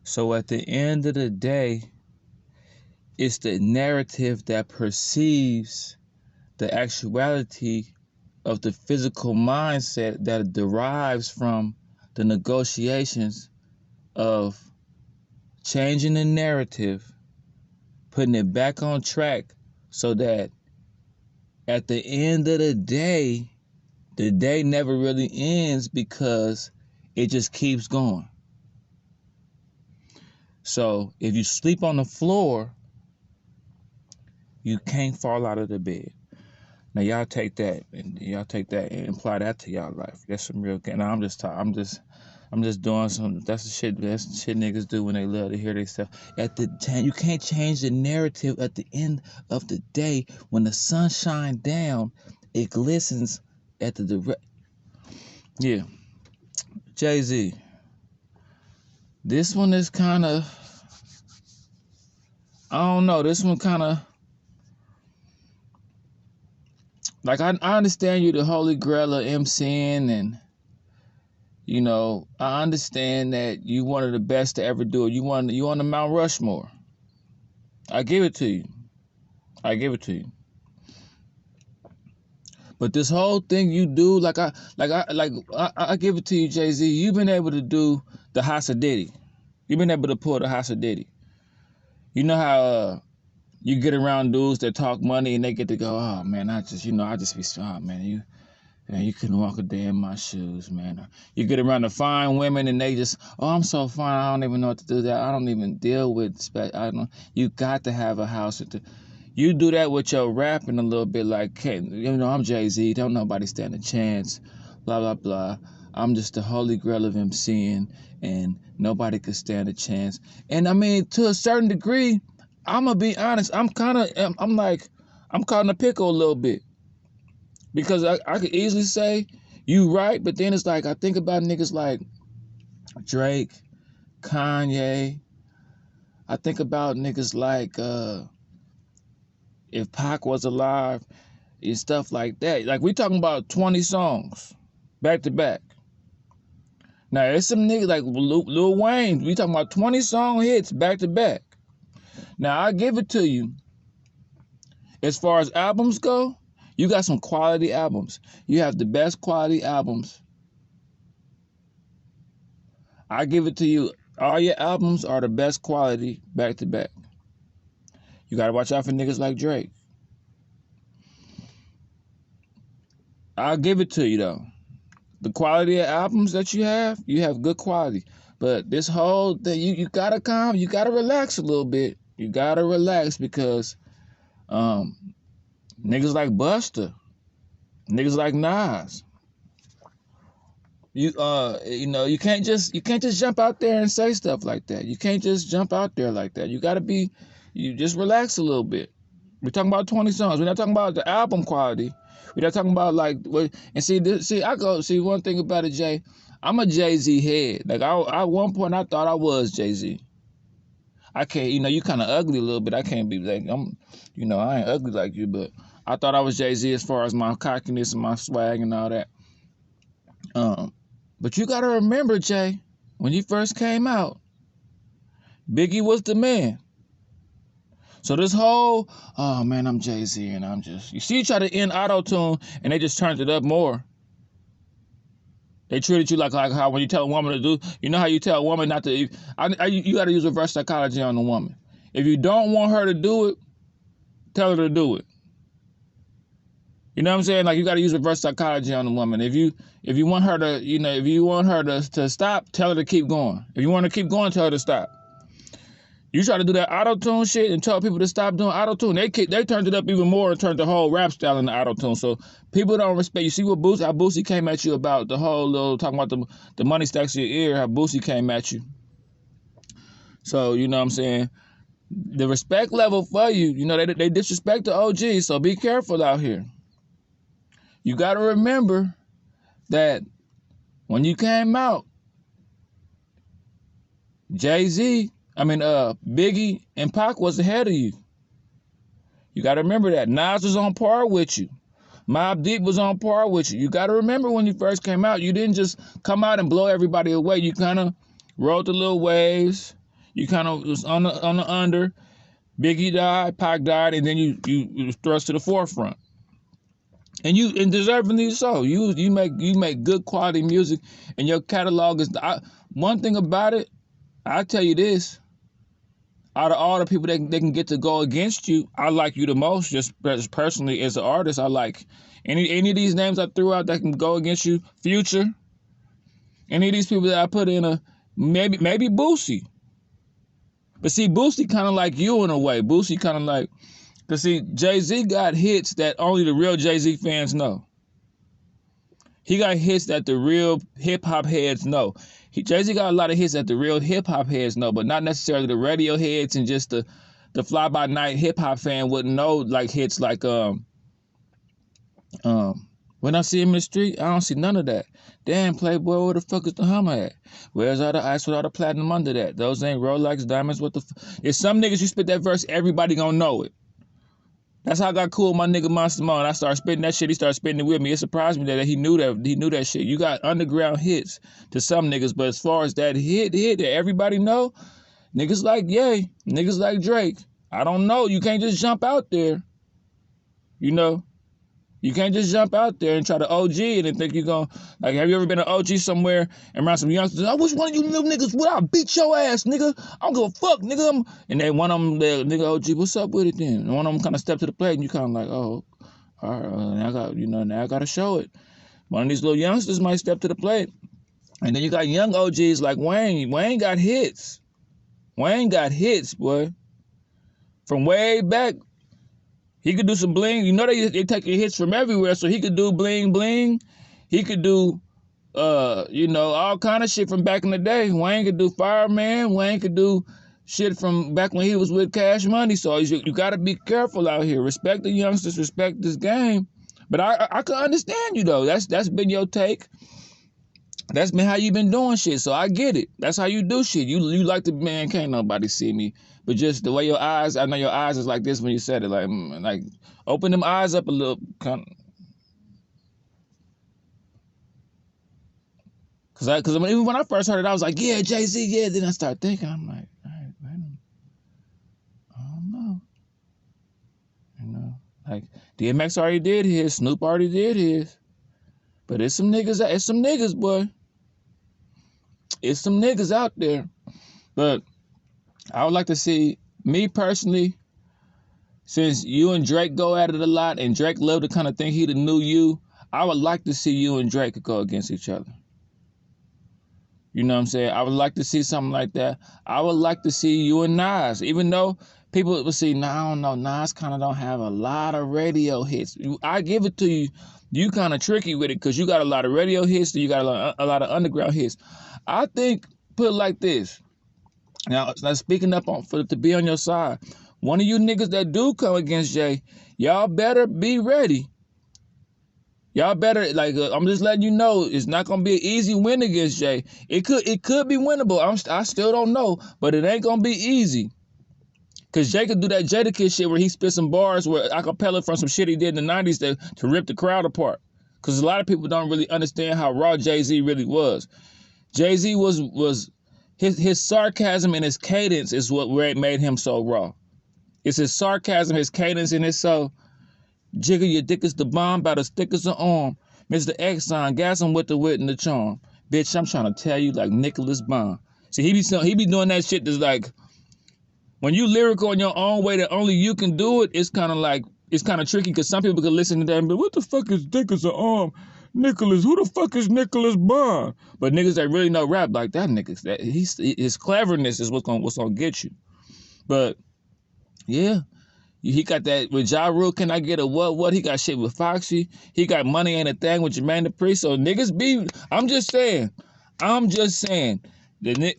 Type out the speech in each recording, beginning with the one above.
So at the end of the day, it's the narrative that perceives the actuality of the physical mindset that derives from the negotiations of changing the narrative, putting it back on track so that at the end of the day never really ends because it just keeps going. So if you sleep on the floor, you can't fall out of the bed. Now y'all take that and apply that to y'all life. That's some real. Now I'm just doing some. That's the shit niggas do when they love to hear themselves. At the time, you can't change the narrative. At the end of the day, when the sun shines down, it glistens at the direct. Yeah, JayZ. This one is kind of. I don't know. This one kind of. Like I understand you the holy grail of MCing, and you know I understand that you one of the best to ever do it. You on the Mount Rushmore. I give it to you. But this whole thing you do, I give it to you, JayZ. You've been able to do the Hasadiddy. You've been able to pull the Hasadiddy. You know how you get around dudes that talk money and they get to go, oh man, I just be, oh man, you couldn't walk a day in my shoes, man. Or you get around the fine women and they just, oh, I'm so fine, I don't even know what to do that. I don't even deal with you got to have a house. You do that with your rapping a little bit like, hey, you know, I'm JayZ, don't nobody stand a chance, blah, blah, blah. I'm just the holy grail of MCing and nobody could stand a chance. And I mean, to a certain degree, I'm gonna be honest, I'm caught in a pickle a little bit. Because I could easily say you right, but then it's like I think about niggas like Drake, Kanye. I think about niggas like if Pac was alive and stuff like that. Like we talking about 20 songs back to back. Now there's some niggas like Lil Wayne. We talking about 20 song hits back to back. Now I give it to you. As far as albums go, you got some quality albums. You have the best quality albums. I give it to you. All your albums are the best quality back to back. You gotta watch out for niggas like Drake. I'll give it to you though. The quality of albums that you have good quality. But this whole thing, you gotta you gotta relax a little bit. You gotta relax because niggas like Busta, niggas like Nas. You know, you can't just jump out there and say stuff like that. You can't just jump out there like that. You just relax a little bit. We're talking about 20 songs. We're not talking about the album quality. We're not talking about like one thing about it, Jay. I'm a JayZ head. Like at one point I thought I was JayZ. I can't, you know, you kind of ugly a little bit. I can't be like, I ain't ugly like you, but I thought I was JayZ as far as my cockiness and my swag and all that. But you got to remember, Jay, when you first came out, Biggie was the man. So this whole, oh man, I'm JayZ and I'm just, you see, you try to end auto-tune and they just turned it up more. They treated you like how when you tell a woman to do, you know how you tell a woman not to, you got to use reverse psychology on the woman. If you don't want her to do it, tell her to do it. You know what I'm saying? Like you got to use reverse psychology on the woman. If you want her to, if you want her to stop, tell her to keep going. If you want her to keep going, tell her to stop. You try to do that auto-tune shit and tell people to stop doing auto-tune. They turned it up even more and turned the whole rap style into auto-tune. So people don't respect. You see how Boosie came at you about the whole little, talking about the money stacks in your ear, how Boosie came at you. So, you know what I'm saying? The respect level for you, they disrespect the OG, so be careful out here. You got to remember that when you came out, Biggie and Pac was ahead of you. You got to remember that. Nas was on par with you. Mobb Deep was on par with you. You got to remember when you first came out, you didn't just come out and blow everybody away. You kind of rode the little waves. You kind of was on the under. Biggie died, Pac died, and then you thrust to the forefront. And deservingly so. You make good quality music, and your catalog is. One thing about it, I tell you this: out of all the people that they can get to go against you, I like you the most. Just personally as an artist, I like any of these names I threw out that can go against you. Future, any of these people that I put in a maybe Boosie. But see, Boosie kind of like you in a way. Boosie kind of like. Because, see, JayZ got hits that only the real JayZ fans know. He got hits that the real hip-hop heads know. JayZ got a lot of hits that the real hip-hop heads know, but not necessarily the radio heads and just the fly-by-night hip-hop fan wouldn't know, like, hits like, when I see him in the street, I don't see none of that. Damn, Playboy, where the fuck is the Hummer at? Where's all the ice with all the platinum under that? Those ain't Rolex diamonds, what the If some niggas, you spit that verse, everybody gonna know it. That's how I got cool with my nigga Monster Mo, and I started spitting that shit. He started spitting it with me. It surprised me that he knew that shit. You got underground hits to some niggas, but as far as that hit that everybody know, niggas like Ye, niggas like Drake. I don't know. You can't just jump out there. You know, you can't just jump out there and try to OG it and think you're gonna like. Have you ever been an OG somewhere and around some youngsters? I wish one of you little niggas would. I'll beat your ass, nigga. I don't give a fuck, nigga. And then one of them, the nigga OG, what's up with it then? And one of them kind of stepped to the plate, and you kind of like, oh, all right, now I gotta show it. One of these little youngsters might step to the plate, and then you got young OGs like Wayne. Wayne got hits. Wayne got hits, boy. From way back. He could do some bling. You know they taking hits from everywhere, so he could do bling bling. He could do, all kind of shit from back in the day. Wayne could do Fireman. Wayne could do shit from back when he was with Cash Money. So you got to be careful out here. Respect the youngsters. Respect this game. But I can understand you though. That's been your take. That's been how you been doing shit. So I get it. That's how you do shit. You like the man. Can't nobody see me. But just the way your eyes, I know your eyes is like this when you said it. Like open them eyes up a little. Cause even when I first heard it, I was like, yeah, JayZ, yeah. Then I started thinking, I'm like, all right, wait a minute. I don't know. You know, like DMX already did his, Snoop already did his. But it's some niggas, boy. It's some niggas out there. But I would like to see, me personally, since you and Drake go at it a lot, and Drake loved to kind of think he the new you, I would like to see you and Drake go against each other. You know what I'm saying? I would like to see something like that. I would like to see you and Nas, even though people would say, nah, I don't know, Nas kind of don't have a lot of radio hits. I give it to you. You kind of tricky with it because you got a lot of radio hits, and you got a lot of underground hits. I think, put it like this. Now speaking up to be on your side, one of you niggas that do come against Jay, y'all better be ready. Y'all better, I'm just letting you know, it's not gonna be an easy win against Jay. It could be winnable. I still don't know, but it ain't gonna be easy. Cause Jay could do that Jadakiss shit where he spit some bars where acapella from some shit he did in the 90s to rip the crowd apart. Cause a lot of people don't really understand how raw JayZ really was. JayZ was his sarcasm and his cadence is what made him so raw. It's his sarcasm, his cadence, and his so jigger your dick is the bomb, about as thick as an arm. Mr. Exxon, gas him with the wit and the charm. Bitch, I'm trying to tell you like Nicholas Bond. See, he be doing that shit that's like, when you lyrical in your own way that only you can do it, it's kind of tricky because some people can listen to that and be, what the fuck is dick as an arm? Nicholas, who the fuck is Nicholas Bond? But niggas that really know rap like that niggas, his cleverness is what's gonna get you. But yeah, he got that with Ja Rule. Can I get a what? He got shit with Foxy. He got Money Ain't a Thing with Jermaine Dupri. So niggas be. I'm just saying.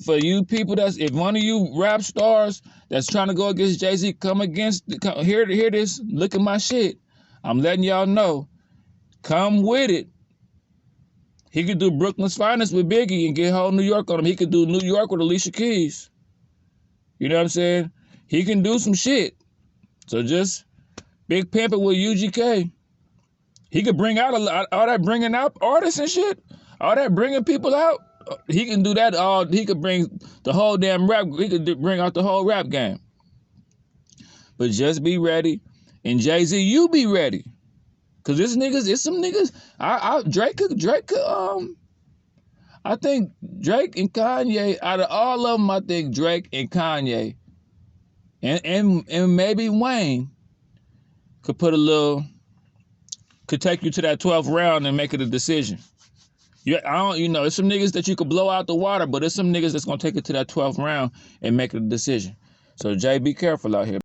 For you people if one of you rap stars that's trying to go against JayZ, hear this. Look at my shit. I'm letting y'all know. Come with it. He could do Brooklyn's Finest with Biggie and get whole New York on him. He could do New York with Alicia Keys. You know what I'm saying? He can do some shit. So just big pimping with UGK. He could bring out all that bringing out artists and shit. All that bringing people out. he can do that all. He could bring the whole damn rap. He could bring out the whole rap game. But just be ready, and JayZ, you be ready, cause it's some niggas. Drake could I think Drake and Kanye, out of all of them, I think Drake and Kanye, and maybe Wayne could could take you to that 12th round and make it a decision. It's some niggas that you could blow out the water, but it's some niggas that's gonna take it to that 12th round and make it a decision. So Jay, be careful out here.